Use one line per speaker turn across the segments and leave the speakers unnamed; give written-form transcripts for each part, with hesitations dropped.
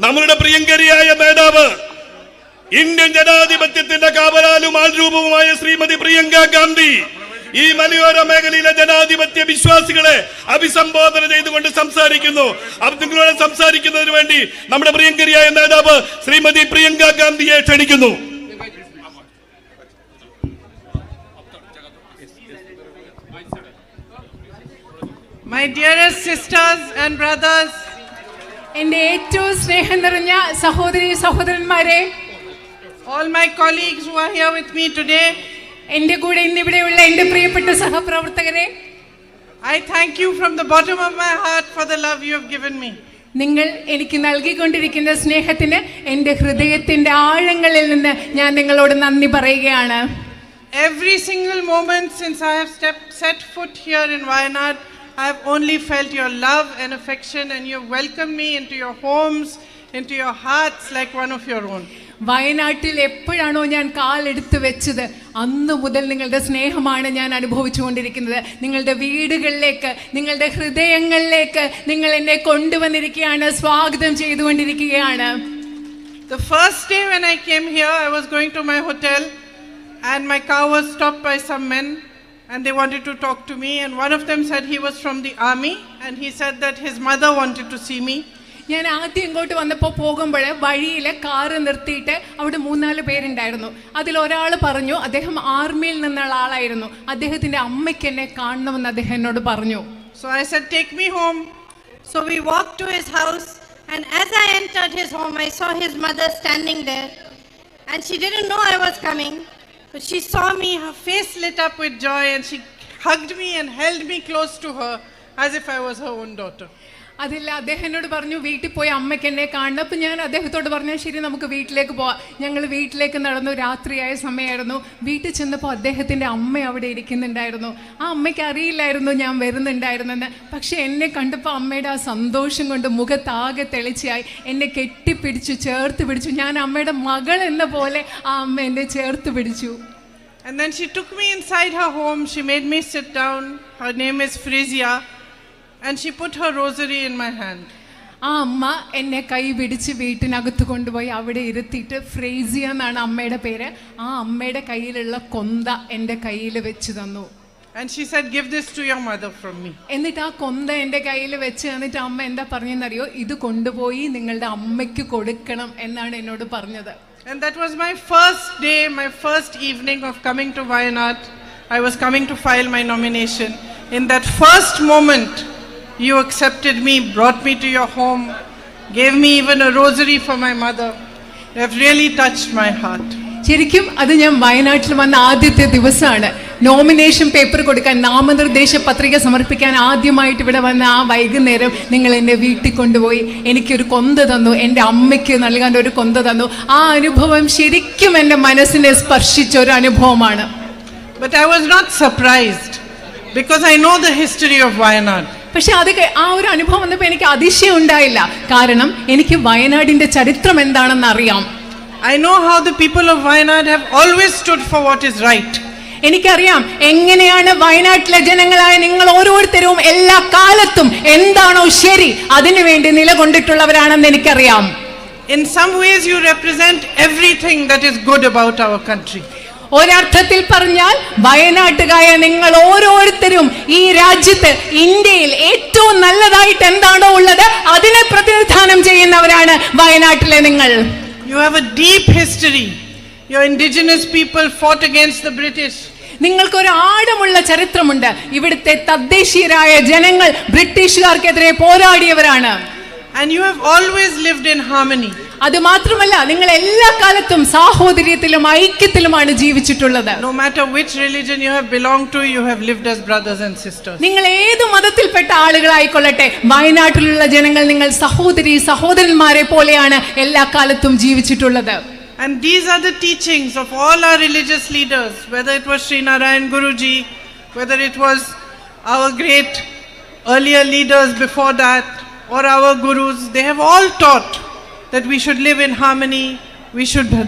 നമ്മളുടെ പ്രിയങ്കരിയായ നേതാവ്, ഇന്ത്യൻ ജനാധിപത്യത്തിന്റെ കാവലാലും ആൾരൂപവുമായ ശ്രീമതി പ്രിയങ്ക ഗാന്ധി ഈ മലയോര മേഖലയിലെ ജനാധിപത്യ വിശ്വാസികളെ അഭിസംബോധന ചെയ്തുകൊണ്ട് സംസാരിക്കുന്നു. നിങ്ങളോട് സംസാരിക്കുന്നതിന് വേണ്ടി നമ്മുടെ പ്രിയങ്കരിയായ നേതാവ് ശ്രീമതി പ്രിയങ്ക ഗാന്ധിയെ ക്ഷണിക്കുന്നു.
My dearest sisters and brothers,
എൻ്റെ ഏറ്റവും സ്നേഹം നിറഞ്ഞ സഹോദരി സഹോദരന്മാരെ,
all my colleagues who are here with me today,
എൻ്റെ കൂടെ ഇന്നിവിടെയുള്ള എൻ്റെ പ്രിയപ്പെട്ട സഹപ്രവർത്തകരെ,
I thank you from the bottom of my heart for the love you have given me.
നിങ്ങൾ എനിക്ക് നൽകിക്കൊണ്ടിരിക്കുന്ന സ്നേഹത്തിന് എൻ്റെ ഹൃദയത്തിൻ്റെ ആഴങ്ങളിൽ നിന്ന് ഞാൻ നിങ്ങളോട് നന്ദി പറയുകയാണ്.
Every single moment since I have set foot here in Wayanad, I have only felt your love and affection, and you have welcomed me into your homes, into your hearts like one of your own.
വയനാട്ടിൽ എപ്പോഴാണോ ഞാൻ കാലെടുത്ത് വെച്ചത് അന്ന് മുതൽ നിങ്ങളുടെ സ്നേഹമാണ് ഞാൻ അനുഭവിച്ചുകൊണ്ടിരിക്കുന്നത്. നിങ്ങളുടെ വീടുകളിലേക്ക്, നിങ്ങളുടെ ഹൃദയങ്ങളിലേക്ക് നിങ്ങൾ എന്നെ കൊണ്ടുവന്നിരിക്കുകയാണ്, സ്വാഗതം ചെയ്തുകൊണ്ടിരിക്കുകയാണ്.
The first day when I came here, I was going to my hotel and my car was stopped by some men and they wanted to talk to me, and one of them said he was from the army and he said that his mother wanted to see me.
ഞാൻ ആദ്യം ഇങ്ങോട്ട് വന്നപ്പോൾ പോകുമ്പോൾ വഴിയിൽ car നിർത്തിയിട്ട് അവിടെ 3-4 പേരുണ്ടായിരുന്നു. അതിലൊരാൾ പറഞ്ഞു അദ്ദേഹം ആർമിയിൽ നിന്നുള്ള ആളായിരുന്നു, അദ്ദേഹത്തിൻ്റെ അമ്മയ്ക്ക് എന്നെ കാണണമെന്ന് അദ്ദേഹം എന്നോട് പറഞ്ഞു.
So I said, take me home.
So we walked to his house, and as I entered his home, I saw his mother standing there, and she didn't know I was coming, but she saw me, her face lit up with joy, and she hugged me and held me close to her as if I was her own daughter.
അതില്ല, അദ്ദേഹം എന്നോട് പറഞ്ഞു വീട്ടിൽ പോയി അമ്മയ്ക്ക് എന്നെ കാണണം. അപ്പം ഞാൻ അദ്ദേഹത്തോട് പറഞ്ഞു ശരി നമുക്ക് വീട്ടിലേക്ക് പോവാം. ഞങ്ങൾ വീട്ടിലേക്ക് നടന്നു. രാത്രിയായ സമയമായിരുന്നു. വീട്ടിൽ ചെന്നപ്പോൾ അദ്ദേഹത്തിൻ്റെ അമ്മ അവിടെ ഇരിക്കുന്നുണ്ടായിരുന്നു. ആ അമ്മയ്ക്ക് അറിയില്ലായിരുന്നു ഞാൻ വരുന്നുണ്ടായിരുന്നെന്ന്. പക്ഷെ എന്നെ കണ്ടപ്പോൾ അമ്മയുടെ ആ സന്തോഷം കൊണ്ട് മുഖത്താകെ തെളിച്ചായി. എന്നെ കെട്ടിപ്പിടിച്ചു, ചേർത്ത് പിടിച്ചു. ഞാൻ അമ്മയുടെ മകൾ എന്ന പോലെ ആ അമ്മ എന്നെ ചേർത്ത് പിടിച്ചു.
And then she took me inside her home. She made me sit down. Her name is Frizia. And she put her rosary in my hand.
ആ അമ്മ എന്നെ കൈ പിടിച്ച് വീട്ടിനകത്ത് കൊണ്ടുപോയി അവിടെ ഇരുത്തിയിട്ട്, ഫ്രേസിയ എന്നാണ് അമ്മയുടെ പേര്, ആ അമ്മയുടെ കയ്യിലുള്ള കൊന്ത എൻ്റെ കയ്യിൽ വെച്ച് തന്നു.
And she said, give this to your mother from me.
എന്നിട്ട് ആ കൊന്ത എൻ്റെ കയ്യിൽ വെച്ച് തന്നിട്ട് അമ്മ എന്താ പറഞ്ഞെന്നറിയോ, ഇത് കൊണ്ടുപോയി നിങ്ങളുടെ അമ്മയ്ക്ക് കൊടുക്കണം എന്നാണ് എന്നോട് പറഞ്ഞത്.
And that was my first day, my first evening of coming to Wayanad. I was coming to file my nomination. In that first moment, you accepted me, brought me to your home, gave me even a rosary for my mother. You have really touched my heart.
ശരിക്കും അത് ഞാൻ വയനാട്ടിൽ വന്ന ആദ്യത്തെ ദിവസമാണ്. Nomination paper കൊടുക്കാൻ, നാമനിർദ്ദേശ പത്രിക സമർപ്പിക്കാൻ ആദ്യമായിട്ട് ഇവിടെ വന്ന ആ വൈകുന്നേരം നിങ്ങൾ എന്നെ വീട്ടിൽ കൊണ്ടുപോയി എനിക്കൊരു കൊന്ത തന്നു, എൻ്റെ അമ്മയ്ക്ക് നൽകാൻ ഒരു കൊന്ത തന്നു. ആ അനുഭവം ശരിക്കും എൻ്റെ മനസ്സിനെ സ്പർശിച്ച ഒരു അനുഭവമാണ്.
But I was not surprised because I know the history of Wayanad.
പക്ഷെ അത് ആ ഒരു അനുഭവം വന്നപ്പോൾ എനിക്ക് അതിശയം ഉണ്ടായില്ല. കാരണം എനിക്ക് വയനാടിൻ്റെ ചരിത്രം എന്താണെന്ന് അറിയാം.
I know how the people of Wayanad have always stood for what is right.
എനിക്കറിയാം എങ്ങനെയാണ് വയനാട്ടിലെ ജനങ്ങളായ നിങ്ങൾ ഓരോരുത്തരും എല്ലാ കാലത്തും എന്താണോ ശരി അതിനുവേണ്ടി നിലകൊണ്ടിട്ടുള്ളവരാണെന്ന് എനിക്കറിയാം.
In some ways you represent everything that is good about our country.
ഒരർത്ഥത്തിൽ പറഞ്ഞാൽ വയനാട്ടുകായ നിങ്ങൾ ഓരോരുത്തരും ഈ രാജ്യത്ത്, ഇന്ത്യയിൽ ഏറ്റവും നല്ലതായിട്ട് എന്താണോ ഉള്ളത് അതിനെ പ്രതിനിധാനം ചെയ്യുന്നവരാണ് വയനാട്ടിലെ നിങ്ങൾ.
You have a deep history. Your indigenous people fought against the British.
നിങ്ങൾക്കൊരു ആഴമുള്ള ചരിത്രമുണ്ട്. ഇവിടുത്തെ തദ്ദേശീയരായ ജനങ്ങൾ ബ്രിട്ടീഷുകാർക്കെതിരെ പോരാടിയവരാണ്.
And you have always lived in harmony.
അത് മാത്രമല്ല നിങ്ങൾ എല്ലാ കാലത്തും സാഹോദര്യത്തിലും ഐക്യത്തിലുമാണ് ജീവിച്ചിട്ടുള്ളത്.
No matter which religion you have belonged to, you have lived as brothers and sisters.
നിങ്ങൾ ഏത് മതത്തിൽപ്പെട്ട ആളുകളായിക്കൊള്ളട്ടെ, വയനാട്ടിലുള്ള ജനങ്ങൾ നിങ്ങൾ സഹോദരി സഹോദരന്മാരെ പോലെയാണ് എല്ലാ കാലത്തും ജീവിച്ചിട്ടുള്ളത്.
And these are the teachings of all our religious leaders, whether it was Sri Narayan Guruji, whether it was our great earlier leaders before that, or our gurus. They have all taught that we should live in harmony,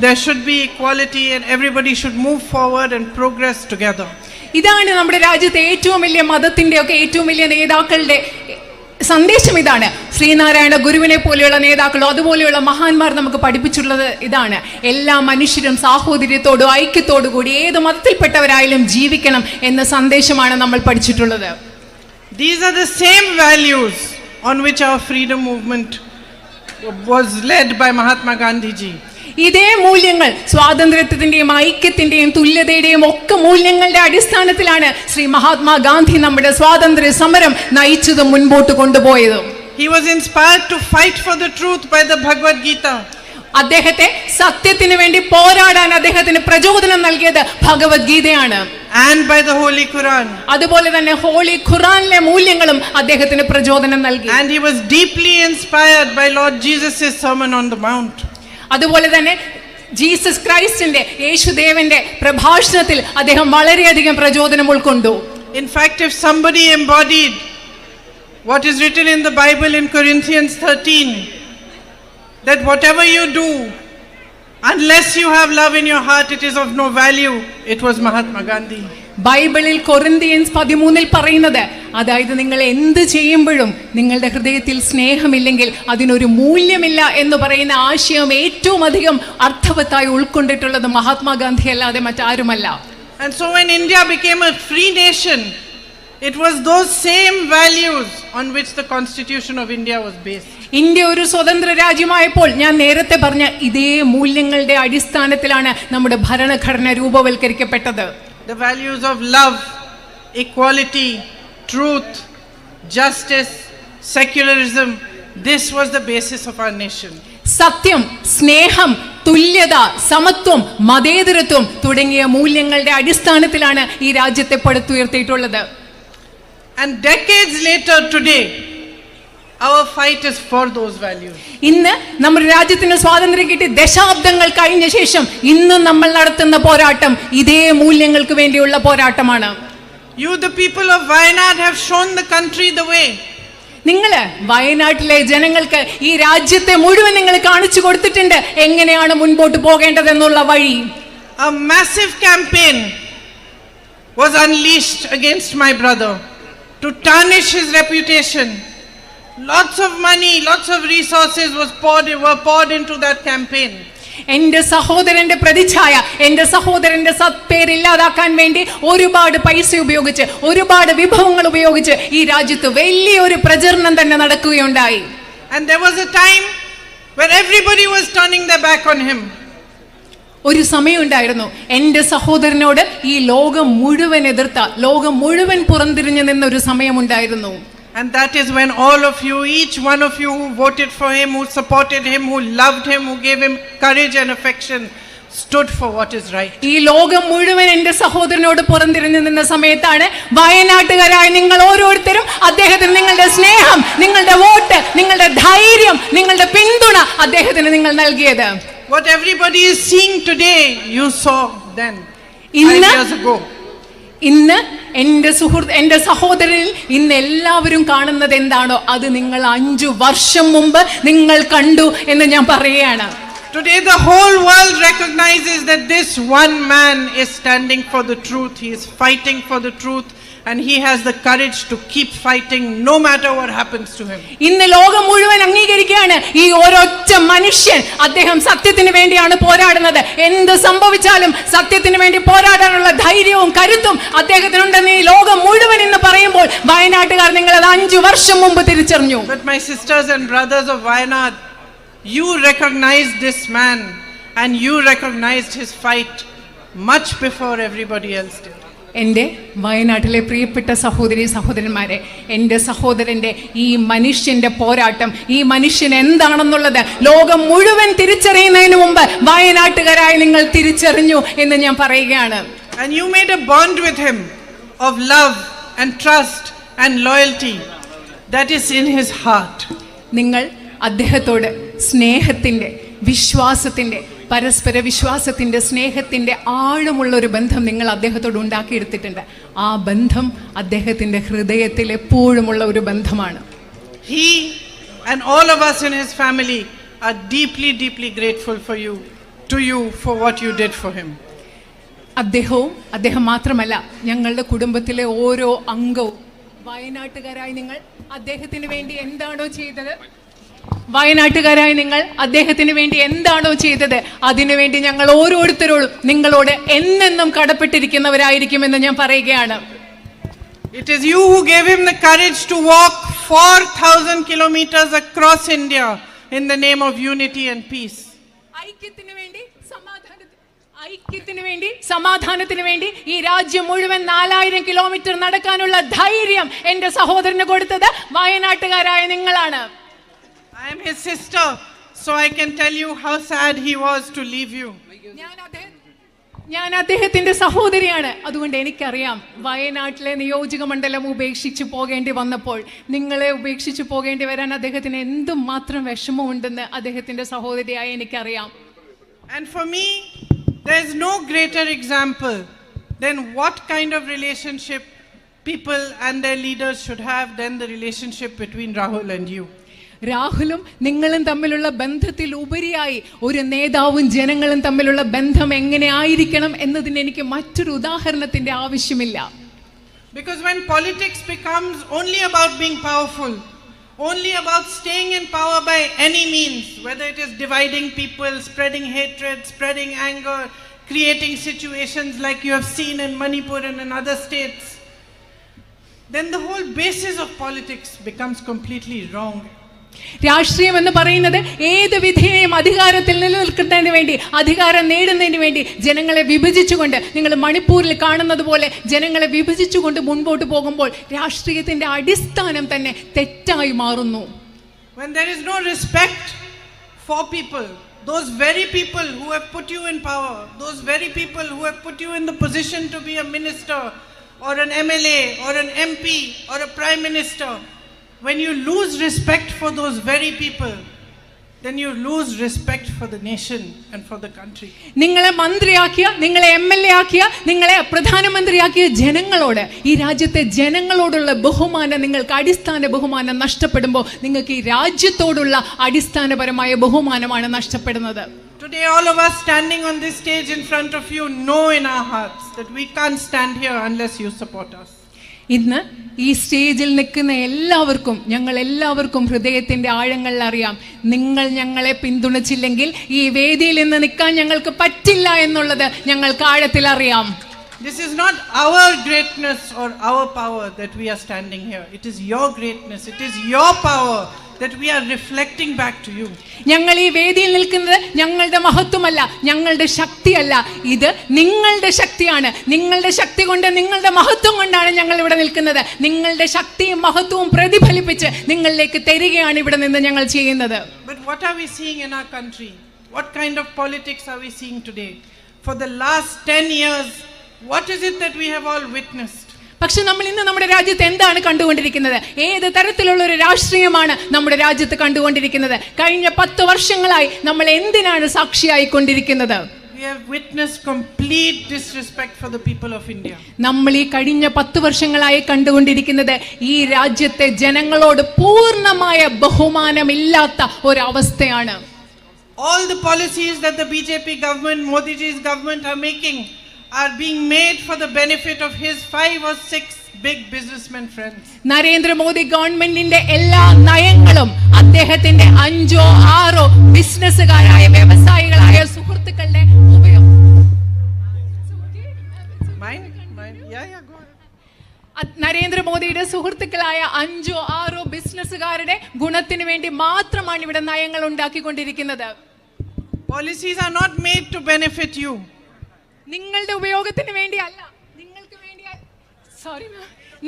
there should be equality, and everybody should move forward and progress together.
ഇതാണ് നമ്മുടെ രാജ്യത്തെ ഏറ്റവും വലിയ മതത്തിൻ്റെ ഒക്കെ ഏറ്റവും വലിയ നേതാക്കളുടെ സന്ദേശം ഇതാണ്. ശ്രീനാരായണ ഗുരുവിനെ പോലെയുള്ള നേതാക്കളോ അതുപോലെയുള്ള മഹാന്മാർ നമുക്ക് പഠിപ്പിച്ചുള്ളത് ഇതാണ്. എല്ലാ മനുഷ്യരും സാഹോദര്യത്തോടും ഐക്യത്തോടു കൂടി ഏത് മതത്തിൽപ്പെട്ടവരായാലും ജീവിക്കണം എന്ന സന്ദേശമാണ് നമ്മൾ പഠിച്ചിട്ടുള്ളത്.
These are the same values on which our freedom movement was led by Mahatma Gandhi ji.
ഇതേ മൂല്യങ്ങൾ, സ്വാതന്ത്ര്യത്തിന്റെയും ഐക്യത്തിന്റെയും തുല്യതയുടെയും ഒക്കെ മൂല്യങ്ങളുടെ അടിസ്ഥാനത്തിലാണ് ശ്രീ മഹാത്മാഗാന്ധി നമ്മുടെ സ്വാതന്ത്ര്യ സമരം നയിച്ചതും മുൻപോട്ട് കൊണ്ടുപോയതും.
He was inspired to fight for the truth by the Bhagavad Gita.
അദ്ദേഹത്തെ സത്യത്തിന് വേണ്ടി പോരാടാൻ അദ്ദേഹത്തിന് പ്രചോദനം നൽകിയത് ഭഗവത്ഗീതയാണ്.
And by the Holy Quran.
അതുപോലെ തന്നെ ഹോളി ഖുറാനിലെ മൂല്യങ്ങളും അദ്ദേഹത്തിന് പ്രചോദനം നൽകി.
And he was deeply inspired by Lord Jesus' Sermon on the Mount.
അതുപോലെ തന്നെ ജീസസ് ക്രൈസ്റ്റിന്റെ, യേശുദേവന്റെ പ്രഭാഷണത്തിൽ അദ്ദേഹം വളരെയധികം പ്രചോദനം ഉൾക്കൊണ്ടു.
In fact, if somebody embodied what is written in the Bible in Corinthians 13, that whatever you do, unless you have love in your heart, it is of no value, it was Mahatma Gandhi.
ബൈബിളിൽ Corinthians 13 പറയുന്നത്, അതായത് നിങ്ങൾ എന്ത് ചെയ്യുമ്പോഴും നിങ്ങളുടെ ഹൃദയത്തിൽ സ്നേഹമില്ലെങ്കിൽ അതിനൊരു മൂല്യമില്ല എന്ന് പറയുന്ന ആശയം ഏറ്റവും അധികം അർത്ഥവത്തായി ഉൾക്കൊണ്ടിട്ടുള്ളത് മഹാത്മാഗാന്ധി അല്ലാതെ മറ്റാരുമല്ല.
And so when India became a free nation, it was those same values on which the Constitution of India was based.
India ഒരു സ്വതന്ത്ര രാജ്യമായപ്പോൾ ഞാൻ നേരത്തെ പറഞ്ഞ ഇതേ മൂല്യങ്ങളുടെ അടിസ്ഥാനത്തിലാണ് നമ്മുടെ ഭരണഘടന രൂപവൽക്കരിക്കപ്പെട്ടത്.
The values of love, equality, truth, justice, secularism, this was the basis of our nation.
സത്യം, സ്നേഹം, തുല്യത, സമത്വം, മതേതരത്വം തുടങ്ങിയ മൂല്യങ്ങളുടെ അടിസ്ഥാനത്തിലാണ് ഈ രാജ്യത്തെ പടുത്തുയർത്തിയിട്ടുള്ളത്.
And decades later today, our fight is for those values.
ഇന്ന് നമ്മുടെ രാജ്യത്തിന് സ്വാതന്ത്ര്യം കിട്ടി ദശാബ്ദങ്ങൾ കഴിഞ്ഞ ശേഷം ഇന്ന് നമ്മൾ നടത്തുന്ന പോരാട്ടം ഇതേ മൂല്യങ്ങൾക്ക് വേണ്ടിയുള്ള പോരാട്ടമാണ്.
You, the people of Wayanad, have shown the country the way.
നിങ്ങള് വയനാട്ടിലെ ജനങ്ങൾക്ക് ഈ രാജ്യത്തെ മുഴുവൻ നിങ്ങൾ കാണിച്ചു കൊടുത്തിട്ടുണ്ട് എങ്ങനെയാണ് മുൻപോട്ട് പോകേണ്ടതെന്നുള്ള വഴി.
A massive campaign was unleashed against my brother to tarnish his reputation. Lots of money, lots of resources were poured into that campaign.
എന്റെ സഹോദരന്റെ പ്രതിച്ഛായ, എന്റെ സഹോദരന്റെ സത്പേര് ഇല്ലാതാക്കാൻ വേണ്ടി ഒരുപാട് പൈസ ഉപയോഗിച്ച്, ഒരുപാട് വിഭവങ്ങൾ ഉപയോഗിച്ച് ഈ രാജ്യത്ത് വലിയൊരു പ്രചരണം തന്നെ നടക്കുകയുണ്ടായി.
And there was a time where everybody was turning their back on him.
ഒരു സമയമുണ്ടായിരുന്നു എന്റെ സഹോദരനോട് ഈ ലോകം മുഴുവൻ എതിർത്ത, ലോകം മുഴുവൻ പുറംതിരിഞ്ഞു നിന്നൊരു സമയമുണ്ടായിരുന്നു.
And that is when all of you, each one of you who voted for him, who supported him, who loved him, who gave him courage and affection, stood for what is right.
ഈ ലോകം മുഴുവൻ എന്റെ സഹോദരനോട് പുറംതിരിഞ്ഞു നിന്ന സമയത്താണ് വയനാട്ടുകാരായ നിങ്ങൾ ഓരോരുത്തരും അദ്ദേഹത്തിന് നിങ്ങളുടെ സ്നേഹം, നിങ്ങളുടെ വോട്ട്, നിങ്ങളുടെ ധൈര്യം, നിങ്ങളുടെ പിന്തുണ അദ്ദേഹത്തിന് നിങ്ങൾ നൽകിയത്.
What everybody is seeing today, you saw then 5 years ago.
ഇന്ന് എന്റെ സഹോദരനിൽ ഇന്ന് എല്ലാവരും കാണുന്നത് എന്താണോ അത് നിങ്ങൾ 5 വർഷം മുമ്പ് നിങ്ങൾ കണ്ടു എന്ന് ഞാൻ പറയുകയാണ്.
Today the whole world recognizes that this one man is standing for the truth. He is fighting for the truth and he has the courage to keep fighting no matter what happens to him.
ഇന്ന് ലോകം മുഴുവൻ അംഗീകരിക്കുകയാണ് ഈ ഒരൊറ്റ മനുഷ്യൻ അദ്ദേഹം സത്യത്തിന് വേണ്ടിയാണ് പോരാടുന്നത്. എന്ത് സംഭവിച്ചാലും സത്യത്തിന് വേണ്ടി പോരാടാനുള്ള ധൈര്യവും കരുത്തും അദ്ദേഹത്തിനുണ്ടെന്ന് ഈ ലോകം മുഴുവൻ ഇന്ന് പറയുമ്പോൾ വയനാട്ടുകാർ നിങ്ങളത് 5 വർഷം മുമ്പ് തിരിച്ചറിഞ്ഞു.
But my sisters and brothers of Wayanad, you recognized this man and you recognized his fight much before everybody else did.
എൻ്റെ വയനാട്ടിലെ പ്രിയപ്പെട്ട സഹോദരി സഹോദരന്മാരെ, എൻ്റെ സഹോദരൻ്റെ ഈ മനുഷ്യൻ്റെ പോരാട്ടം, ഈ മനുഷ്യൻ എന്താണെന്നുള്ളത് ലോകം മുഴുവൻ തിരിച്ചറിയുന്നതിന് മുമ്പ് വയനാട്ടുകാരായി നിങ്ങൾ തിരിച്ചറിഞ്ഞു എന്ന് ഞാൻ പറയുകയാണ്.
And you made a bond with him of love and trust and loyalty that is in his heart.
നിങ്ങൾ അദ്ദേഹത്തോട് സ്നേഹത്തിൻ്റെ, വിശ്വാസത്തിൻ്റെ, പരസ്പര വിശ്വാസത്തിൻ്റെ, സ്നേഹത്തിൻ്റെ ആഴമുള്ള ഒരു ബന്ധം നിങ്ങൾ അദ്ദേഹത്തോട് ഉണ്ടാക്കിയെടുത്തിട്ടുണ്ട്. ആ ബന്ധം അദ്ദേഹത്തിൻ്റെ ഹൃദയത്തിൽ എപ്പോഴുമുള്ള ഒരു ബന്ധമാണ്.
He and all of us in his family are deeply, deeply grateful to you for what you did for him.
അദ്ദേഹം മാത്രമല്ല, ഞങ്ങളുടെ കുടുംബത്തിലെ ഓരോ അംഗവും വയനാട്ടുകാരായി നിങ്ങൾ അദ്ദേഹത്തിന് വേണ്ടി എന്താണോ ചെയ്തത്, വയനാട്ടുകാരായി നിങ്ങൾ അദ്ദേഹത്തിന് വേണ്ടി എന്താണോ ചെയ്തത്, അതിനുവേണ്ടി ഞങ്ങൾ ഓരോരുത്തരോടും നിങ്ങളോട് എന്നെന്നും കടപ്പെട്ടിരിക്കുന്നവരായിരിക്കുമെന്ന് ഞാൻ പറയുകയാണ്.
It is you who gave him the courage to walk 4,000 kilometers across India in the name of unity and peace.
ഐക്യത്തിന് വേണ്ടി സമാധാനത്തിന് വേണ്ടി ഈ രാജ്യം മുഴുവൻ 4000 കിലോമീറ്റർ നടക്കാനുള്ള ധൈര്യം എന്റെ സഹോദരന് കൊടുത്തത് വയനാട്ടുകാരായ നിങ്ങളാണ്.
I am his sister, so I can tell you how sad he was to leave you.
ഞാൻ അദ്ദേഹത്തിന്റെ സഹോദരിയാണ്. അതുകൊണ്ട് എനിക്കറിയാം വയനാട്ടിലെ നിയോജക മണ്ഡലം ഉപേക്ഷിച്ചു പോകേണ്ടി വന്നപ്പോൾ, നിങ്ങളെ ഉപേക്ഷിച്ചു പോകേണ്ടി വരാൻ അദ്ദേഹത്തിന് എന്തുമാത്രം വിഷമമുണ്ടെന്ന് അദ്ദേഹത്തിന്റെ സഹോദരിയായി എനിക്കറിയാം.
And for me, there is no greater example than what kind of relationship people and their leaders should have than the relationship between Rahul and you.
രാഹുലും നിങ്ങളും തമ്മിലുള്ള ബന്ധത്തിൽ ഉപരിയായി ഒരു നേതാവും ജനങ്ങളും തമ്മിലുള്ള ബന്ധം എങ്ങനെ ആയിരിക്കണം എന്നതിന് എനിക്ക് മറ്റൊരു ഉദാഹരണത്തിന്റെ ആവശ്യമില്ല.
Because when politics becomes only about being powerful, only about staying in power by any means, whether it is dividing people, spreading hatred, spreading anger, creating situations like you have seen in Manipur and in other states, then the whole basis of politics becomes completely wrong.
രാഷ്ട്രീയം എന്ന് പറയുന്നത് ഏത് വിധേയം അധികാരത്തിൽ നിലനിൽക്കുന്നതിന് വേണ്ടി, അധികാരം നേടുന്നതിന് വേണ്ടി ജനങ്ങളെ വിഭജിച്ചുകൊണ്ട്, നിങ്ങൾ മണിപ്പൂരിൽ കാണുന്നത് പോലെ ജനങ്ങളെ വിഭജിച്ചുകൊണ്ട് മുൻപോട്ട് പോകുമ്പോൾ രാഷ്ട്രീയത്തിന്റെ അടിസ്ഥാനം തന്നെ തെറ്റായി മാറുന്നു.
When there is no respect for people, those very people who have put you in power, those very people who have put you in the position to be a minister or an MLA or an MP or a prime minister, when you lose respect for those very people, then you lose respect for the nation and for the country.
നിങ്ങളെ മന്ത്രിയാക്കിയ, നിങ്ങളെ MLA ആക്കിയ, നിങ്ങളെ പ്രധാനമന്ത്രിയാക്കിയ ജനങ്ങളോട്, ഈ രാജ്യത്തെ ജനങ്ങളോടുള്ള ബഹുമാനം, നിങ്ങൾക്ക് അടിസ്ഥാന ബഹുമാനം നഷ്ടപ്പെടുമ്പോൾ നിങ്ങൾക്ക് ഈ രാജ്യത്തോടുള്ള അടിസ്ഥാനപരമായ ബഹുമാനമാണ് നഷ്ടപ്പെടുന്നത്.
Today all of us standing on this stage in front of you know in our hearts that we can't stand here unless you support us.
ഇന്ന് ഈ സ്റ്റേജിൽ നിൽക്കുന്ന എല്ലാവർക്കും, ഞങ്ങൾ എല്ലാവർക്കും ഹൃദയത്തിന്റെ ആഴങ്ങളിൽ അറിയാം, നിങ്ങൾ ഞങ്ങളെ പിന്തുണച്ചില്ലെങ്കിൽ ഈ വേദിയിൽ നിന്ന് നിൽക്കാൻ ഞങ്ങൾക്ക് പറ്റില്ല എന്നുള്ളത് ഞങ്ങൾക്ക് ആഴത്തിൽ അറിയാം.
This is not our greatness or our power that we are standing here. It is your greatness, it is your power that we are reflecting back to you.
ഞങ്ങൾ ഈ വേദിയിൽ നിൽക്കുന്നത് ഞങ്ങളുടെ മഹത്വമല്ല, ഞങ്ങളുടെ ശക്തിയല്ല, ഇത് നിങ്ങളുടെ ശക്തിയാണ്. നിങ്ങളുടെ ശക്തി കൊണ്ട്, നിങ്ങളുടെ മഹത്വം കൊണ്ടാണ് ഞങ്ങൾ ഇവിടെ നിൽക്കുന്നത്. നിങ്ങളുടെ ശക്തിയും മഹത്വവും പ്രതിഫലിപ്പിച്ച് നിങ്ങളിലേക്ക് തരികയാണ് ഇവിടെ നിന്ന് ഞങ്ങൾ ചെയ്യുന്നത്.
But what are we seeing in our country? What kind of politics are we seeing today? For the last 10 years, what is it that we have all witnessed?
പക്ഷെ നമ്മൾ ഇന്ന് നമ്മുടെ രാജ്യത്ത് എന്താണ് കണ്ടുകൊണ്ടിരിക്കുന്നത്? ഏത് തരത്തിലുള്ള ഒരു രാഷ്ട്രീയമാണ് നമ്മുടെ രാജ്യത്ത് കണ്ടുകൊണ്ടിരിക്കുന്നത്? കഴിഞ്ഞ 10 വർഷങ്ങളായി നമ്മൾ എന്തിനാണ് സാക്ഷിയായിക്കൊണ്ടിരിക്കുന്നത്?
We have witnessed complete disrespect for the people of India.
നമ്മൾ ഈ കഴിഞ്ഞ 10 വർഷങ്ങളായി കണ്ടുകൊണ്ടിരിക്കുന്നത് ഈ രാജ്യത്തെ ജനങ്ങളോട് പൂർണ്ണമായ ബഹുമാനമില്ലാത്ത ഒരു അവസ്ഥയാണ്.
All the policies that the BJP government, Modi ji's government are making are being made for the benefit of his 5 or 6 big businessmen friends.
Narendra Modi ഗവൺമെന്റിന്റെ എല്ലാ നയങ്ങളും അദ്ദേഹത്തിന്റെ 5 or 6 ബിസിനസ്സുകാരായ, വ്യവസായികളായ സുഹൃത്തുക്കളുടെ നരേന്ദ്രമോദിയുടെ സുഹൃത്തുക്കളായ 5 or 6 ബിസിനസ്സുകാരുടെ ഗുണത്തിന് വേണ്ടി മാത്രമാണ് ഇവിടെ നയങ്ങൾ ഉണ്ടാക്കിക്കൊണ്ടിരിക്കുന്നത്.
Policies are not made to benefit you.
നിങ്ങളുടെ ഉപയോഗത്തിന് വേണ്ടിയല്ല,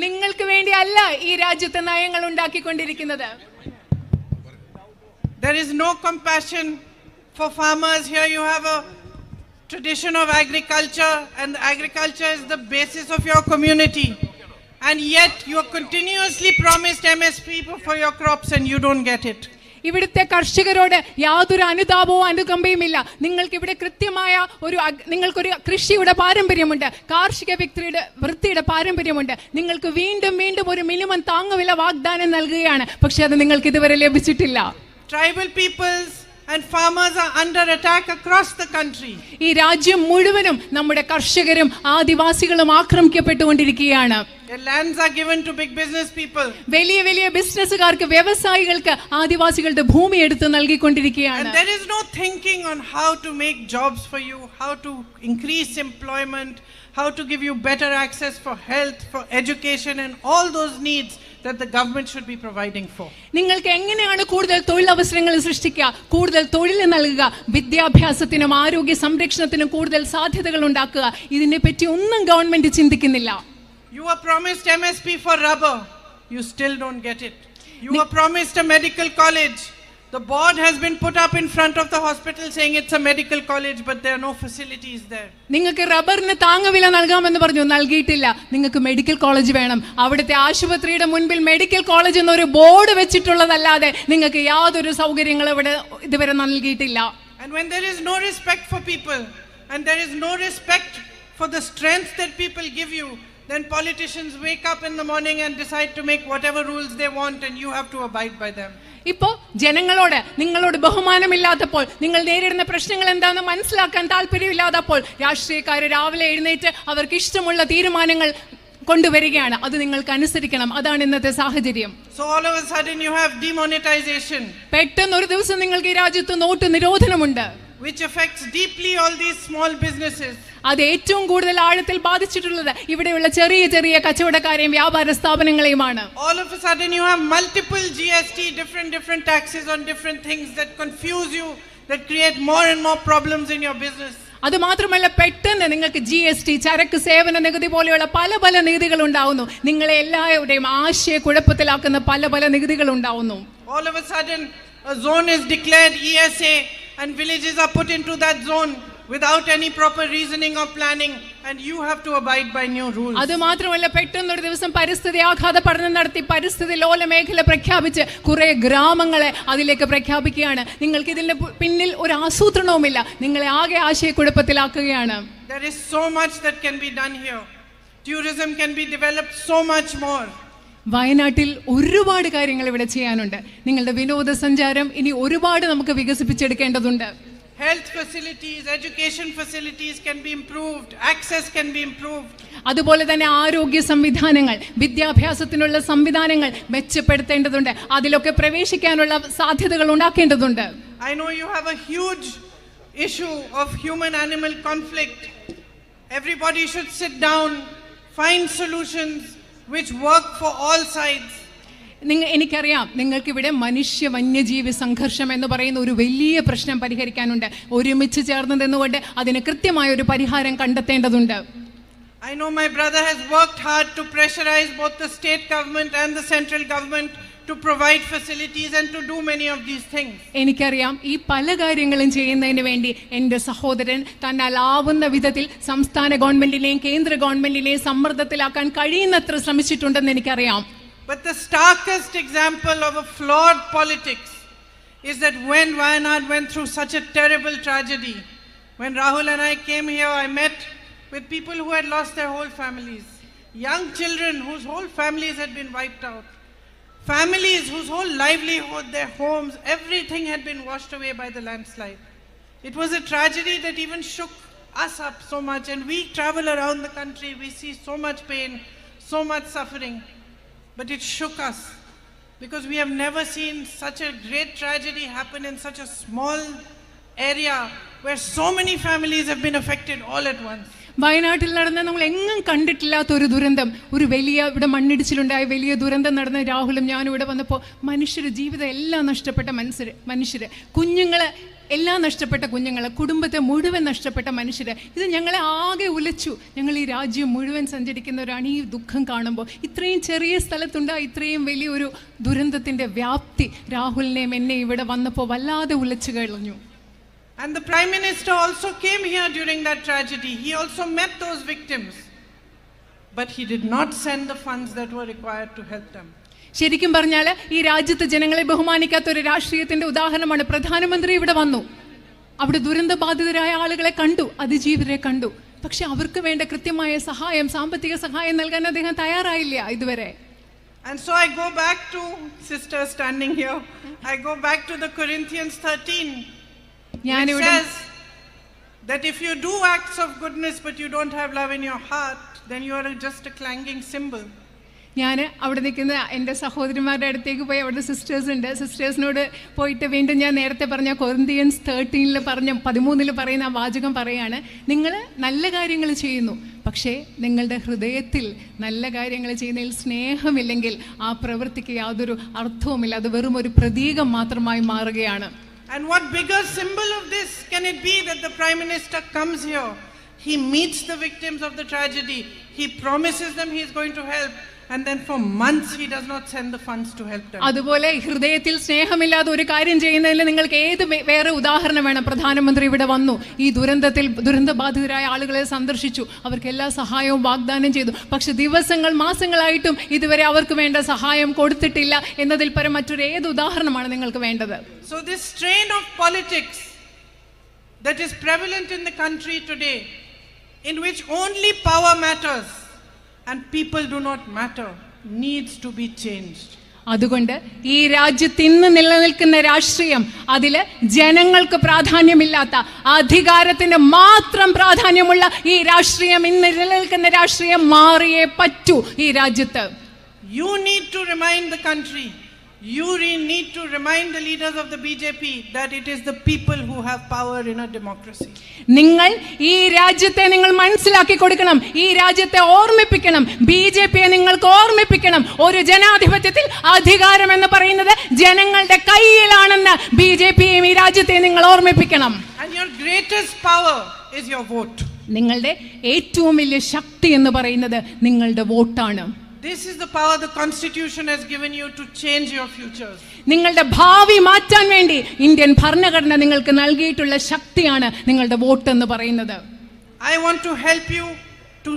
നിങ്ങൾക്ക് വേണ്ടിയല്ല ഈ രാജ്യത്തെ നയങ്ങൾ ഉണ്ടാക്കിക്കൊണ്ടിരിക്കുന്നത്.
There is no compassion for farmers. Here you have a tradition of agriculture, and agriculture is the basis of your community, and yet you are continuously promised MSP for your crops and you don't get it.
ഇവിടുത്തെ കർഷകരോട് യാതൊരു അനുതാപവും അനുകമ്പയും ഇല്ല. നിങ്ങൾക്ക് ഇവിടെ കൃത്യമായ നിങ്ങൾക്കൊരു കൃഷിയുടെ പാരമ്പര്യമുണ്ട്, കാർഷിക വൃത്തിയുടെ പാരമ്പര്യമുണ്ട്. നിങ്ങൾക്ക് വീണ്ടും വീണ്ടും ഒരു മിനിമം താങ്ങുവില വാഗ്ദാനം നൽകുകയാണ്, പക്ഷെ അത് നിങ്ങൾക്ക് ഇതുവരെ ലഭിച്ചിട്ടില്ല.
Tribal peoples and farmers are under attack across the country.
ഈ രാജ്യം മുഴുവനും നമ്മുടെ കർഷകരും ആദിവാസികളും ആക്രമിക്കപ്പെട്ടുകൊണ്ടിരിക്കുകയാണ്.
Their lands are given to big business people.
വലിയ വലിയ ബിസിനസ്സുകാർക്ക്, വ്യവസായികൾക്ക് ആദിവാസികളുടെ ഭൂമി എടുത്ത് നൽകിക്കൊണ്ടിരിക്കുകയാണ്.
And there is no thinking on how to make jobs for you, how to increase employment, how to give you better access for health, for education and all those needs that the government should be providing for.
നിങ്ങൾക്ക് എങ്ങനെയാണ് കൂടുതൽ തൊഴിലവസരങ്ങൾ സൃഷ്ടിക്കുക, കൂടുതൽ തൊഴിൽ നൽകുക, വിദ്യാഭ്യാസത്തിനും ആരോഗ്യ സംരക്ഷണത്തിനും കൂടുതൽ സാധ്യതകൾ ഉണ്ടാക്കുക, ഇതിനെപ്പറ്റി ഒന്നും ഗവൺമെന്റ് ചിന്തിക്കുന്നില്ല.
You were promised MSP for rubber, you still don't get it. You were promised a medical college. The board has been put up in front of the hospital saying it's a medical college, but there are no facilities there.
നിങ്ങൾക്ക് റബ്ബറിന് താങ്ങുവില നൽകാമെന്ന് പറഞ്ഞു, നൽകിയിട്ടില്ല. നിങ്ങൾക്ക് medical college വേണം. അവിടുത്തെ ആശുപത്രിയുടെ മുൻപിൽ മെഡിക്കൽ കോളേജ് എന്നൊരു ബോർഡ് വെച്ചിട്ടുള്ളതല്ലാതെ നിങ്ങൾക്ക് യാതൊരു സൗകര്യങ്ങൾ ഇവിടെ ഇതുവരെ നൽകിയിട്ടില്ല.
And when there is no respect for people and there is no respect for the strength that people give you, then politicians wake up in the morning and decide to make whatever rules they want and you have to abide by them.
ഇപ്പോ ജനങ്ങളോട് നിങ്ങളോട് ബഹുമാനമില്ലാത്തപ്പോൾ, നിങ്ങൾ നേരിടുന്ന പ്രശ്നങ്ങൾ എന്താണെന്ന് മനസ്സിലാക്കാൻ താല്പര്യമില്ലാത്തപ്പോൾ രാഷ്ട്രീയക്കാർ രാവിലെ എഴുന്നേറ്റ് അവർക്ക് ഇഷ്ടമുള്ള തീരുമാനങ്ങൾ കൊണ്ടുവരികയാണ്. അത് നിങ്ങൾക്ക് അനുസരിക്കണം. അതാണ് ഇന്നത്തെ സാഹചര്യം.
So all of a sudden you have demonetization.
പെട്ടെന്ന് ഒരു ദിവസം നിങ്ങൾക്ക് ഈ രാജ്യത്ത് not നിരോധനമുണ്ട്,
which affects deeply all these small businesses.
അത് ഏറ്റവും കൂടുതൽ ആഴത്തിൽ ബാധിച്ചിട്ടുള്ളത് ഇവിടെയുള്ള ചെറിയ ചെറിയ കച്ചവടക്കാരെയും വ്യാപാര സ്ഥാപനങ്ങളെയുമാണ്.
All of a sudden you have multiple GST, different taxes on different things that confuse you, that create more and more problems in your business.
അത് മാത്രമല്ല, പെട്ടെന്ന് നിങ്ങൾക്ക് GST, ചരക്ക് സേവന നികുതി പോലെയുള്ള പല പല നികുതികൾ ഉണ്ടാവുന്നു. നിങ്ങളെ എല്ലാവരുടെയും ആശയക്കുഴപ്പത്തിലാക്കുന്ന പല പല നികുതികൾ ഉണ്ടാവുന്നു.
All of a sudden a zone is declared ESA and villages are put into that zone without any proper reasoning or planning, and you have to abide by new rules.
അത് മാത്രമല്ല, പെട്ടെന്ന് ഒരു ദിവസം പരിസ്ഥിതി ആഘാത പഠനം നടത്തി പരിസ്ഥിതി ലോല മേഖല പ്രഖ്യാപിച്ച് കുറെ ഗ്രാമങ്ങളെ അതിലേക്ക് പ്രഖ്യാപിക്കുകയാണ്. നിങ്ങൾക്ക് ഇതിന്റെ പിന്നിൽ ഒരു ആസൂത്രണവുമില്ല. നിങ്ങളെ ആകെ ആശയക്കുഴപ്പത്തിലാക്കുകയാണ്.
There is so much that can be done here. Tourism can be developed so much more.
വയനാട്ടിൽ ഒരുപാട് കാര്യങ്ങൾ ഇവിടെ ചെയ്യാനുണ്ട്. നിങ്ങളുടെ വിനോദസഞ്ചാരം ഇനി ഒരുപാട് നമുക്ക് വികസിപ്പിച്ചെടുക്കേണ്ടതുണ്ട്.
Health facilities, education facilities can be improved, access can be improved.
അതുപോലെ തന്നെ ആരോഗ്യ സംവിധാനങ്ങൾ, വിദ്യാഭ്യാസത്തിനുള്ള സംവിധാനങ്ങൾ മെച്ചപ്പെടുത്തേണ്ടതുണ്ട്. അതിലൊക്കെ പ്രവേശിക്കാനുള്ള സാധ്യതകൾ ഉണ്ടാക്കേണ്ടതുണ്ട്.
I know you have a huge issue of human-animal conflict. Everybody should sit down, find solutions which work for all sides.
എനിക്കറിയാം, നിങ്ങൾക്കിവിടെ മനുഷ്യ വന്യജീവി സംഘർഷം എന്ന് പറയുന്ന ഒരു വലിയ പ്രശ്നം പരിഹരിക്കാനുണ്ട്. ഒരുമിച്ച് ചേർന്ന് നിന്നുകൊണ്ട് അതിന് കൃത്യമായ ഒരു പരിഹാരം കണ്ടെത്തേണ്ടതുണ്ട്.
I know my brother has worked hard to pressurize both the state government and the central government to provide facilities and to do many of these things.
എനിക്കറിയാം, ഈ പല കാര്യങ്ങളും ചെയ്യുന്നതിന് വേണ്ടി എൻ്റെ സഹോദരൻ തന്നാലാവുന്ന വിധത്തിൽ സംസ്ഥാന ഗവൺമെന്റിനെയും കേന്ദ്ര ഗവൺമെന്റിനെയും സമ്മർദ്ദത്തിലാക്കാൻ കഴിയുന്നത്ര ശ്രമിച്ചിട്ടുണ്ടെന്ന് എനിക്കറിയാം.
But the starkest example of a flawed politics is that when Wayanad went through such a terrible tragedy, when Rahul and I came here, I met with people who had lost their whole families, young children whose whole families had been wiped out, families whose whole livelihood, their homes, everything had been washed away by the landslide. It was a tragedy that even shook us up so much, and we travel around the country, we see so much pain, so much suffering. But it shook us because we have never seen such a great tragedy happen in such a small area where so many families have been affected all at once.
വയനാട്ടിൽ നടന്ന നമ്മൾ എങ്ങും കണ്ടിട്ടില്ലാത്ത ഒരു ദുരന്തം, ഒരു വലിയ ഇവിടെ മണ്ണിടിച്ചിലുണ്ടായ വലിയ ദുരന്തം നടന്ന രാഹുലും ഞാനും ഇവിടെ വന്നപ്പോൾ മനുഷ്യർ ജീവിതം എല്ലാം നഷ്ടപ്പെട്ട മനുഷ്യർ, കുഞ്ഞുങ്ങളെ എല്ലാം നഷ്ടപ്പെട്ട കുഞ്ഞുങ്ങൾ, കുടുംബത്തെ മുഴുവൻ നഷ്ടപ്പെട്ട മനുഷ്യർ, ഇത് ഞങ്ങളെ ആകെ ഉലച്ചു. ഞങ്ങൾ ഈ രാജ്യം മുഴുവൻ സഞ്ചരിക്കുന്നവരാണ്. ഈ ദുഃഖം കാണുമ്പോൾ ഇത്രയും ചെറിയ സ്ഥലത്തുണ്ടായ ഇത്രയും വലിയൊരു ദുരന്തത്തിൻ്റെ വ്യാപ്തി രാഹുലിനെയും എന്നെ ഇവിടെ വന്നപ്പോൾ വല്ലാതെ ഉലച്ചു കളഞ്ഞു.
And the Prime Minister also came here during that tragedy. He also met those victims. But he did not send the funds that were required to help them.
ശരിക്കും പറഞ്ഞാൽ ഈ രാജ്യത്ത് ജനങ്ങളെ ബഹുമാനിക്കാത്ത ഒരു രാഷ്ട്രീയത്തിന്റെ ഉദാഹരണമാണ് പ്രധാനമന്ത്രി ഇവിടെ വന്നു. അവിടെ ദുരന്തബാധിതരായ ആളുകളെ കണ്ടു, അതിജീവിതരെ കണ്ടു. പക്ഷെ അവർക്ക് വേണ്ട കൃത്യമായ സഹായം, സാമ്പത്തിക സഹായം നൽകാൻ അദ്ദേഹം തയ്യാറായില്ല ഇതുവരെ.
And so I go back to sister standing here. I go back to the Corinthians 13. It says that if you do acts of goodness but you don't have love in your heart, then you are just a clanging cymbal.
ഞാൻ അവിടെ നിൽക്കുന്ന എൻ്റെ സഹോദരിമാരുടെ അടുത്തേക്ക് പോയി, അവിടെ sisters ഉണ്ട്, സിസ്റ്റേഴ്സിനോട് പോയിട്ട് വീണ്ടും ഞാൻ നേരത്തെ പറഞ്ഞ കൊറിന്ത്യൻസ് 13 പറയുന്ന ആ വാചകം പറയാണ്, നിങ്ങൾ നല്ല കാര്യങ്ങൾ ചെയ്യുന്നു, പക്ഷേ നിങ്ങളുടെ ഹൃദയത്തിൽ നല്ല കാര്യങ്ങൾ ചെയ്യുന്നതിൽ സ്നേഹമില്ലെങ്കിൽ ആ പ്രവൃത്തിക്ക് യാതൊരു അർത്ഥവുമില്ല, അത് വെറും ഒരു പ്രതീകം മാത്രമായി മാറുകയാണ്.
And what bigger symbol of this can it be that the Prime Minister comes here, he meets the victims of the tragedy, he promises them he is going to help, and then for months he does not send the funds to help them.
അതുപോലെ ഹൃദയത്തിൽ സ്നേഹമില്ലാതെ ഒരു കാര്യം ചെയ്യുന്നതിൽ നിങ്ങൾക്ക് ഏത് വേറെ ഉദാഹരണം വേണം? പ്രധാനമന്ത്രി ഇവിടെ വന്നു, ഈ ദുരന്തബാധിതരായ ആളുകളെ സന്ദർശിച്ചു, അവർക്ക് എല്ലാ സഹായവും വാഗ്ദാനം ചെയ്തു, പക്ഷെ ദിവസങ്ങൾ മാസങ്ങളായിട്ടും ഇതുവരെ അവർക്ക് വേണ്ട സഹായം കൊടുത്തിട്ടില്ല എന്നതിൽ പരം മറ്റൊരു ഏത് ഉദാഹരണമാണ് നിങ്ങൾക്ക് വേണ്ടത്?
So this strain of politics that is prevalent in the country today, in which only power matters and people do not matter, needs to be changed.
അതുകൊണ്ട് ഈ രാജ്യത്ത് ഇന്ന് നിലനിൽക്കുന്ന രാഷ്ട്രീയം, അതില് ജനങ്ങൾക്ക് പ്രാധാന്യമില്ലാത്ത, അധികാരത്തിന് മാത്രം പ്രാധാന്യമുള്ള ഈ രാഷ്ട്രീയം, ഇന്ന് നിലനിൽക്കുന്ന രാഷ്ട്രീയം മാറിയേ പറ്റൂ ഈ രാജ്യത്ത്.
You need to remind the country, you need to remind the leaders of the BJP that it is the people who have power in a democracy.
നിങ്ങൾ ഈ രാജ്യത്തെ നിങ്ങൾ മനസ്സിലാക്കി കൊടുക്കണം, ഈ രാജ്യത്തെ ഓർമ്മിപ്പിക്കണം, ബിജെപിയെ നിങ്ങൾക്ക് ഓർമ്മിപ്പിക്കണം, ഒരു ജനാധിപത്യത്തിൽ അധികാരം എന്ന് പറയുന്നത് ജനങ്ങളുടെ കയ്യിലാണെന്ന് ബിജെപിയെയും ഈ രാജ്യത്തെ നിങ്ങൾ ഓർമ്മിപ്പിക്കണം.
And your greatest power is your vote.
നിങ്ങളുടെ ഏറ്റവും വലിയ ശക്തി എന്ന് പറയുന്നത് നിങ്ങളുടെ വോട്ടാണ്.
This is the power the Constitution has given you to change your futures.
നിങ്ങളുടെ ഭാവി മാറ്റാൻ വേണ്ടി ഇന്ത്യൻ ഭരണഘടന നിങ്ങൾക്ക് നൽകിയിട്ടുള്ള ശക്തിയാണ് നിങ്ങളുടെ വോട്ട് എന്ന് പറയുന്നത്.
I want to help you to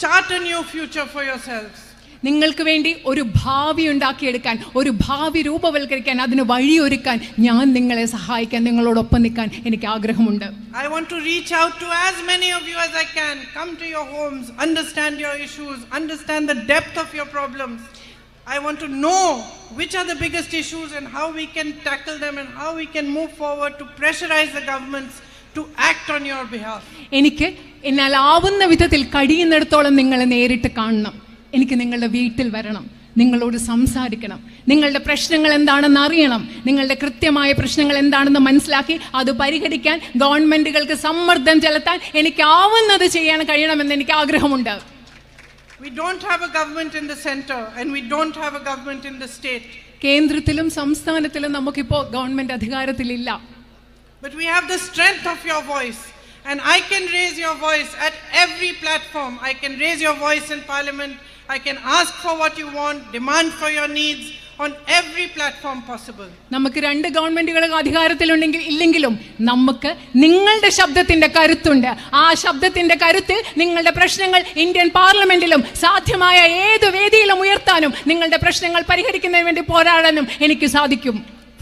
chart a new future for yourselves.
നിങ്ങൾക്ക് വേണ്ടി ഒരു ഭാവി ഉണ്ടാക്കിയെടുക്കാൻ, ഒരു ഭാവി രൂപവൽക്കരിക്കാൻ, അതിന് വഴിയൊരുക്കാൻ ഞാൻ നിങ്ങളെ സഹായിക്കാൻ, നിങ്ങളോടൊപ്പം നിൽക്കാൻ എനിക്ക് ആഗ്രഹമുണ്ട്.
I want to reach out to as many of you as I can. Come to your homes, understand your issues, understand the depth of your problems. I want to know which are the biggest issues and how we can tackle them and how we can move forward to pressurize the governments to act on your behalf.
എനിക്ക് എന്നാൽ ആവുന്ന വിധത്തിൽ കഴിയുന്നിടത്തോളം നിങ്ങളെ നേരിട്ട് കാണണം. എനിക്ക് നിങ്ങളുടെ വീട്ടിൽ വരണം, നിങ്ങളോട് സംസാരിക്കണം, നിങ്ങളുടെ പ്രശ്നങ്ങൾ എന്താണെന്ന് അറിയണം, നിങ്ങളുടെ കൃത്യമായ പ്രശ്നങ്ങൾ എന്താണെന്ന് മനസ്സിലാക്കി അത് പരിഹരിക്കാൻ ഗവൺമെന്റുകൾക്ക് സമ്മർദ്ദം ചെലുത്താൻ എനിക്ക് ആവുന്നത് ചെയ്യാൻ കഴിയണമെന്ന് എനിക്ക് ആഗ്രഹമുണ്ട്.
We don't have a government in the center and we don't have a government in the state.
കേന്ദ്രത്തിലും സംസ്ഥാനത്തിലും നമുക്കിപ്പോൾ government അധികാരത്തിലില്ല.
But we have the strength of your voice. And I can raise your voice at every platform. I can raise your voice in parliament. I can ask for what you want, demand for your needs on every platform possible. നമുക്ക് രണ്ട് ഗവൺമെന്റുകൾ അധികാരത്തിലുണ്ടെങ്കിൽ ഇല്ലെങ്കിലും നമുക്ക് നിങ്ങളുടെ ശബ്ദത്തിന്റെ കരുത്തുണ്ട്. ആ ശബ്ദത്തിന്റെ കരുത്തിൽ നിങ്ങളുടെ പ്രശ്നങ്ങൾ ഇന്ത്യൻ പാർലമെന്റിലും സാധ്യമായ ഏത് വേദിയിലും ഉയർത്താനും നിങ്ങളുടെ പ്രശ്നങ്ങൾ പരിഹരിക്കുന്നതിന് വേണ്ടി പോരാടാനും എനിക്ക് സാധിക്കും.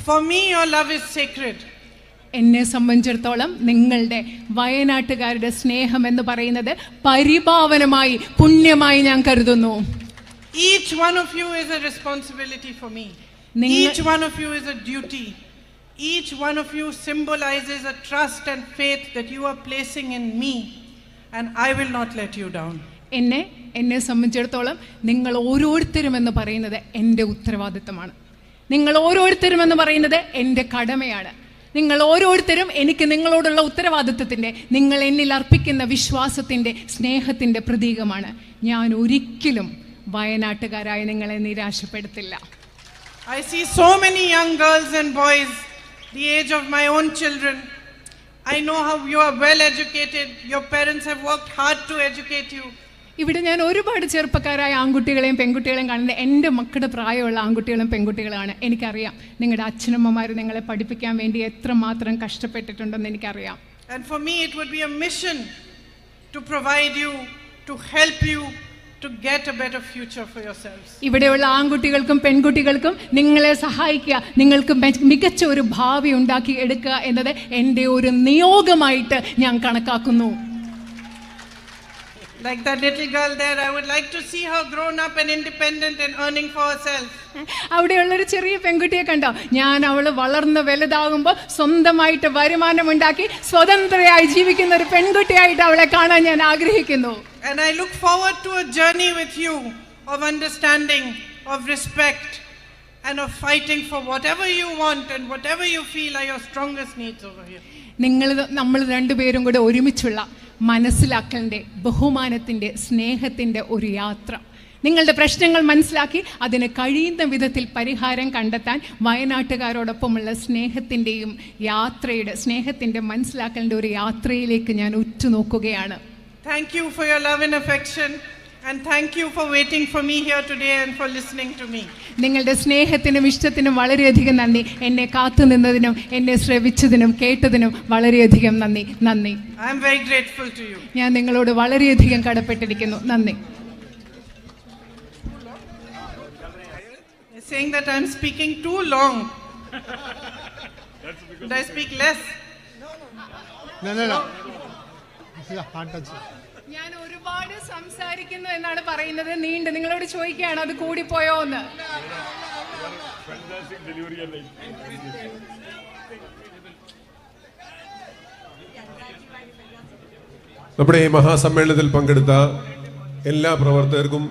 For me your love is sacred. എന്നെ സംബന്ധിച്ചിടത്തോളം നിങ്ങളുടെ വയനാട്ടുകാരുടെ സ്നേഹം എന്ന് പറയുന്നത് പരിപാവനമായി, പുണ്യമായി ഞാൻ കരുതുന്നു. Each one of you is a responsibility for me. Each one of you is a duty. Each one of you symbolizes a trust and faith that you are placing in me, and I will not let you down. എന്നെ സംബന്ധിച്ചിടത്തോളം നിങ്ങൾ ഓരോരുത്തരും എന്ന് പറയുന്നത് എൻ്റെ ഉത്തരവാദിത്തമാണ്. നിങ്ങൾ ഓരോരുത്തരും എന്ന് പറയുന്നത് എൻ്റെ കടമയാണ്. നിങ്ങൾ ഓരോരുത്തരും എനിക്ക് നിങ്ങളോടുള്ള ഉത്തരവാദിത്വത്തിൻ്റെ, നിങ്ങൾ എന്നിൽ അർപ്പിക്കുന്ന വിശ്വാസത്തിൻ്റെ, സ്നേഹത്തിൻ്റെ പ്രതീകമാണ്. ഞാൻ ഒരിക്കലും വയനാട്ടുകാരായ നിങ്ങളെ നിരാശപ്പെടുത്തില്ല. I see so many young girls and boys the age of my own children. I know how you are well educated. Your parents have worked hard to educate you. ഇവിടെ ഞാൻ ഒരുപാട് ചെറുപ്പക്കാരായ ആൺകുട്ടികളെയും പെൺകുട്ടികളെയും കാണുന്നത് എൻ്റെ മക്കളുടെ പ്രായമുള്ള ആൺകുട്ടികളും പെൺകുട്ടികളാണ്. എനിക്കറിയാം നിങ്ങളുടെ അച്ഛനമ്മമാർ നിങ്ങളെ പഠിപ്പിക്കാൻ വേണ്ടി എത്രമാത്രം കഷ്ടപ്പെട്ടിട്ടുണ്ടെന്ന് എനിക്കറിയാം. And for me it would be a mission to provide you, to help you to get a better future for yourselves. ഇവിടെയുള്ള ആൺകുട്ടികൾക്കും പെൺകുട്ടികൾക്കും നിങ്ങളെ സഹായിക്കുക, നിങ്ങൾക്ക് മികച്ച ഒരു ഭാവി ഉണ്ടാക്കി എടുക്കുക എന്നത് എൻ്റെ ഒരു നിയോഗമായിട്ട് ഞാൻ കണക്കാക്കുന്നു. Like that little girl there, I would like to see her grown up and independent and earning for herself. അവിടെയുള്ളൊരു ചെറിയ പെൺകുട്ടിയെ കണ്ടോ? ഞാൻ അവള് വളർന്ന് വലുതാകുമ്പോൾ സ്വന്തമായിട്ട് വരുമാനം ഉണ്ടാക്കി സ്വതന്ത്രയായി ജീവിക്കുന്ന ഒരു പെൺകുട്ടിയായിട്ട് അവളെ കാണാൻ ഞാൻ ആഗ്രഹിക്കുന്നു. And I look forward to a journey with you of understanding, of respect, and of fighting for whatever you want and whatever you feel are your strongest needs over here.
നമ്മൾ രണ്ടുപേരും കൂടെ ഒരുമിച്ചുള്ള മനസ്സിലാക്കലിൻ്റെ, ബഹുമാനത്തിൻ്റെ, സ്നേഹത്തിൻ്റെ ഒരു യാത്ര. നിങ്ങളുടെ പ്രശ്നങ്ങൾ മനസ്സിലാക്കി അതിന് കഴിയുന്ന വിധത്തിൽ പരിഹാരം കണ്ടെത്താൻ വയനാട്ടുകാരോടൊപ്പമുള്ള സ്നേഹത്തിൻ്റെയും യാത്രയുടെ, സ്നേഹത്തിൻ്റെ മനസ്സിലാക്കലിൻ്റെ ഒരു യാത്രയിലേക്ക് ഞാൻ ഉറ്റുനോക്കുകയാണ്.
Thank you for your love and affection, and thank you for waiting for me here today and for listening to me.
നിങ്ങളുടെ സ്നേഹത്തിനും ഇഷ്ടത്തിനും വളരെയധികം നന്ദി. എന്നെ കാത്തു നിന്നതിനും എന്നെ ശ്രവിച്ചതിനും കേട്ടതിനും വളരെയധികം നന്ദി. നന്ദി.
I am very grateful to you.
ഞാൻ നിങ്ങളോട് വളരെയധികം കടപ്പെട്ടിരിക്കുന്നു. നന്ദി.
They're saying that I am speaking too long. Should I speak less?
No. This is a hard touch.
ഞാൻ ഒരുപാട് സംസാരിക്കുന്നു എന്നാണ് പറയുന്നത്. നീണ്ട് നിങ്ങളോട് ചോദിക്കുകയാണ് അത് കൂടിപ്പോയോ എന്ന്.
നമ്മുടെ ഈ മഹാസമ്മേളനത്തിൽ പങ്കെടുത്ത എല്ലാ പ്രവർത്തകർക്കും